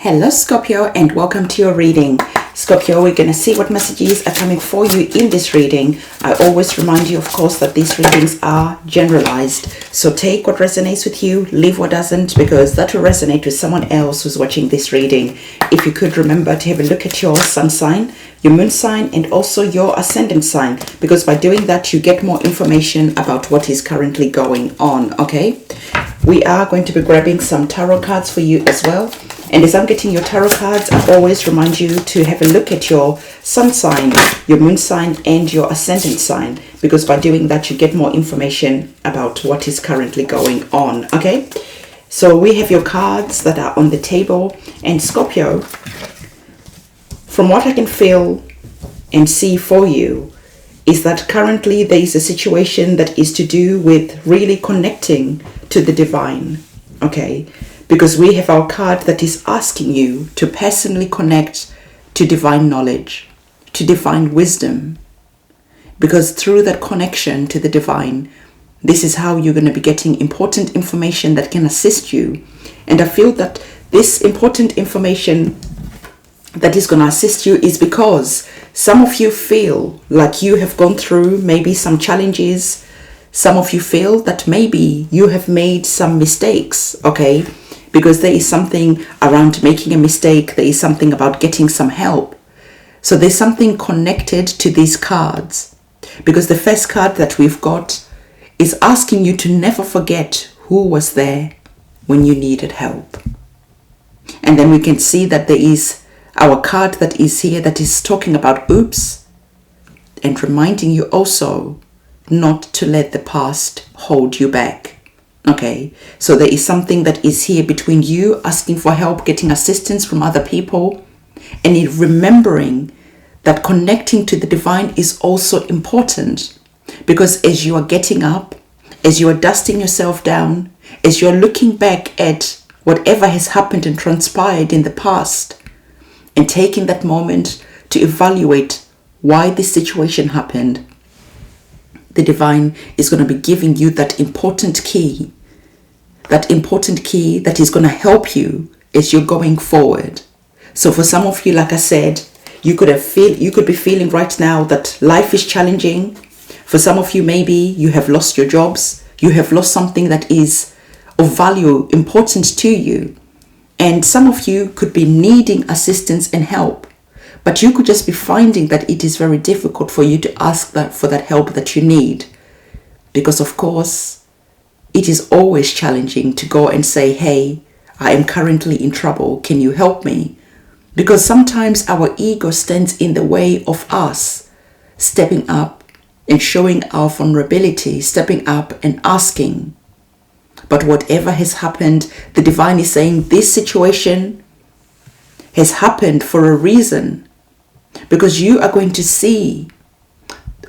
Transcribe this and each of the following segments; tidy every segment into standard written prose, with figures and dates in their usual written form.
Hello Scorpio, and welcome to your reading. Scorpio, we're going to see what messages are coming for you in this reading. I always remind you, of course, that these readings are generalized. So take what resonates with you, leave what doesn't, because that will resonate with someone else who's watching this reading. If you could remember to have a look at your sun sign, your moon sign, and also your ascendant sign, because by doing that, you get more information about what is currently going on, okay? We are going to be grabbing some tarot cards for you as well. And as I'm getting your tarot cards, I always remind you to have a look at your sun sign, your moon sign, and your ascendant sign, because by doing that, you get more information about what is currently going on, okay? So we have your cards that are on the table, and Scorpio, from what I can feel and see for you, is that currently there is a situation that is to do with really connecting to the divine, okay? Because we have our card that is asking you to personally connect to divine knowledge, to divine wisdom. Because through that connection to the divine, this is how you're going to be getting important information that can assist you. And I feel that this important information that is going to assist you is because some of you feel like you have gone through maybe some challenges. Some of you feel that maybe you have made some mistakes, okay? Because there is something around making a mistake. There is something about getting some help. So there's something connected to these cards. Because the first card that we've got is asking you to never forget who was there when you needed help. And then we can see that there is our card that is here that is talking about oops, and reminding you also not to let the past hold you back. Okay, so there is something that is here between you asking for help, getting assistance from other people, and in remembering that connecting to the divine is also important, because as you are getting up, as you are dusting yourself down, as you're looking back at whatever has happened and transpired in the past, and taking that moment to evaluate why this situation happened, the divine is going to be giving you that important key that is going to help you as you're going forward. So for some of you, like I said, you could be feeling right now that life is challenging. For some of you, maybe you have lost your jobs. You have lost something that is of value, important to you. And some of you could be needing assistance and help. But you could just be finding that it is very difficult for you to ask for that help that you need. Because of course, it is always challenging to go and say, hey, I am currently in trouble. Can you help me? Because sometimes our ego stands in the way of us stepping up and showing our vulnerability, stepping up and asking. But whatever has happened, the divine is saying this situation has happened for a reason. Because you are going to see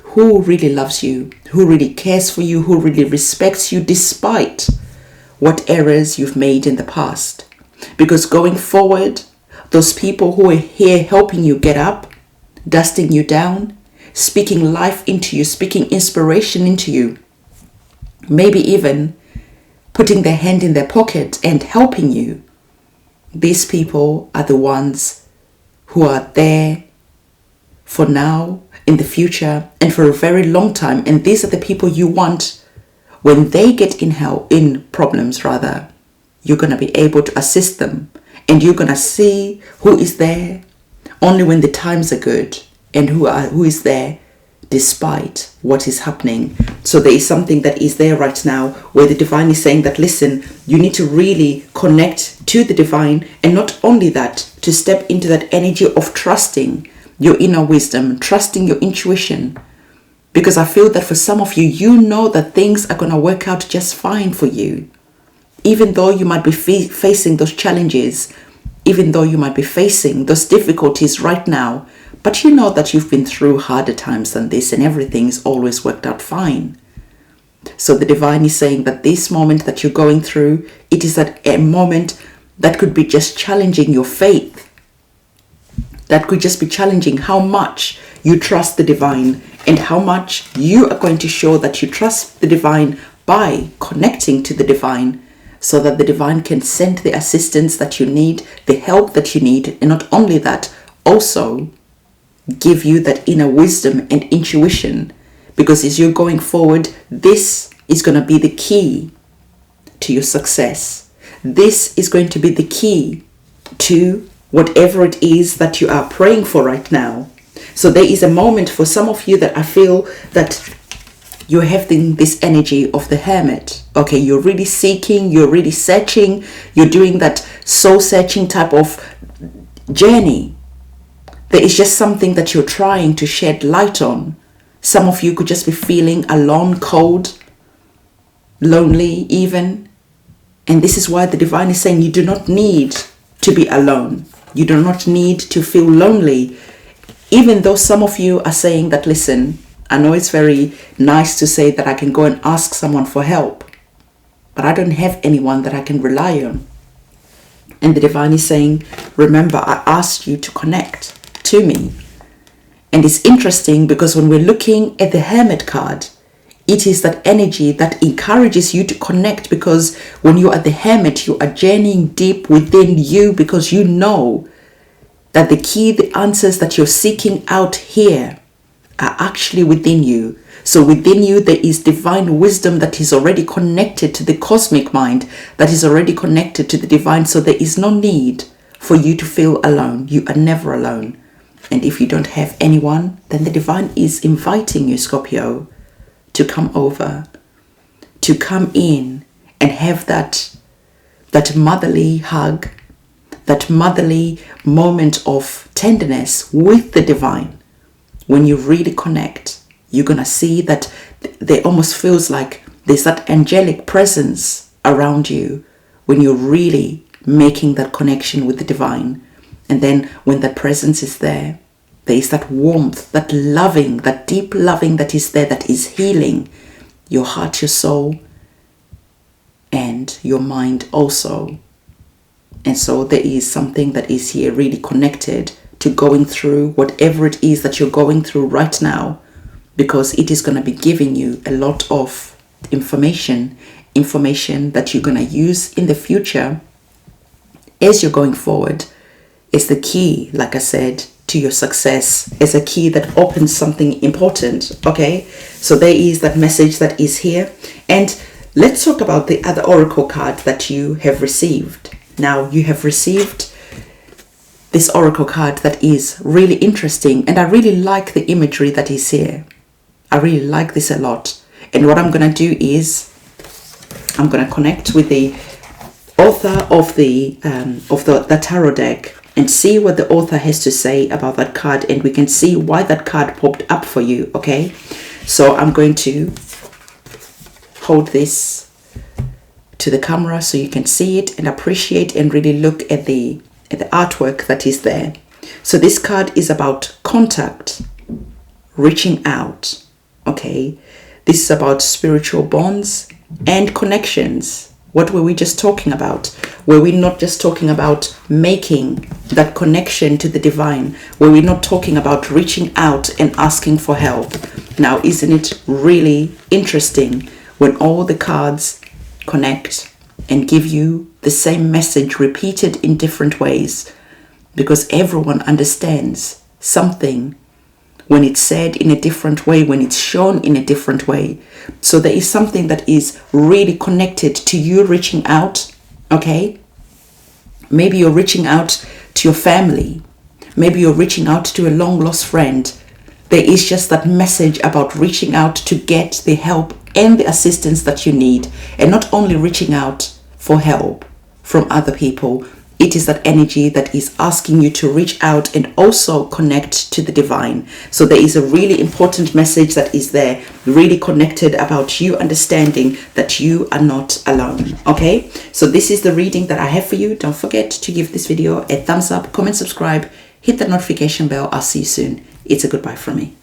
who really loves you, who really cares for you, who really respects you despite what errors you've made in the past. Because going forward, those people who are here helping you get up, dusting you down, speaking life into you, speaking inspiration into you, maybe even putting their hand in their pocket and helping you, these people are the ones who are there for now, in the future, and for a very long time. And these are the people you want when they get in problems, you're going to be able to assist them. And you're going to see who is there only when the times are good, and who is there despite what is happening. So there is something that is there right now where the divine is saying that, listen, you need to really connect to the divine. And not only that, to step into that energy of trusting your inner wisdom, trusting your intuition. Because I feel that for some of you, you know that things are going to work out just fine for you. Even though you might be facing those challenges, even though you might be facing those difficulties right now, but you know that you've been through harder times than this and everything's always worked out fine. So the divine is saying that this moment that you're going through, it is a moment that could be just challenging your faith. That could just be challenging how much you trust the divine and how much you are going to show that you trust the divine by connecting to the divine so that the divine can send the assistance that you need, the help that you need, and not only that, also give you that inner wisdom and intuition, because as you're going forward, this is going to be the key to your success. This is going to be the key to whatever it is that you are praying for right now. So there is a moment for some of you that I feel that you're having this energy of the hermit. Okay, you're really seeking, you're really searching, you're doing that soul searching type of journey. There is just something that you're trying to shed light on. Some of you could just be feeling alone, cold, lonely even. And this is why the divine is saying you do not need to be alone. You do not need to feel lonely. Even though some of you are saying that, listen, I know it's very nice to say that I can go and ask someone for help, but I don't have anyone that I can rely on. And the divine is saying, remember, I asked you to connect to me. And it's interesting because when we're looking at the hermit card, it is that energy that encourages you to connect, because when you are the hermit, you are journeying deep within you, because you know that the key, the answers that you're seeking out here are actually within you. So within you, there is divine wisdom that is already connected to the cosmic mind, that is already connected to the divine. So there is no need for you to feel alone. You are never alone. And if you don't have anyone, then the divine is inviting you, Scorpio, to come over, to come in and have that motherly hug, that motherly moment of tenderness with the divine. When you really connect, you're going to see that there almost feels like there's that angelic presence around you when you're really making that connection with the divine. And then when that presence is there, there is that warmth, that loving, that deep loving that is there, that is healing your heart, your soul, and your mind also. And so there is something that is here really connected to going through whatever it is that you're going through right now, because it is going to be giving you a lot of information that you're going to use in the future as you're going forward. It's the key, like I said, to your success. It's a key that opens something important. Okay, so there is that message that is here. And let's talk about the other oracle card that you have received. Now you have received this oracle card that is really interesting, and I really like the imagery that is here. I really like this a lot. And what I'm going to do is I'm going to connect with the author of the tarot deck and see what the author has to say about that card, and we can see why that card popped up for you. Okay, so I'm going to hold this to the camera so you can see it and appreciate and really look at the artwork that is there. So this card is about contact, reaching out. Okay, this is about spiritual bonds and connections. What were we just talking about? Were we not just talking about making that connection to the divine? Were we not talking about reaching out and asking for help? Now, isn't it really interesting when all the cards connect and give you the same message repeated in different ways? Because everyone understands something when it's said in a different way, when it's shown in a different way. So there is something that is really connected to you reaching out. Okay, maybe you're reaching out to your family, maybe you're reaching out to a long lost friend. There is just that message about reaching out to get the help and the assistance that you need, and not only reaching out for help from other people. It is that energy that is asking you to reach out and also connect to the divine. So there is a really important message that is there, really connected about you understanding that you are not alone. Okay, so this is the reading that I have for you. Don't forget to give this video a thumbs up, comment, subscribe, hit the notification bell. I'll see you soon. It's a goodbye from me.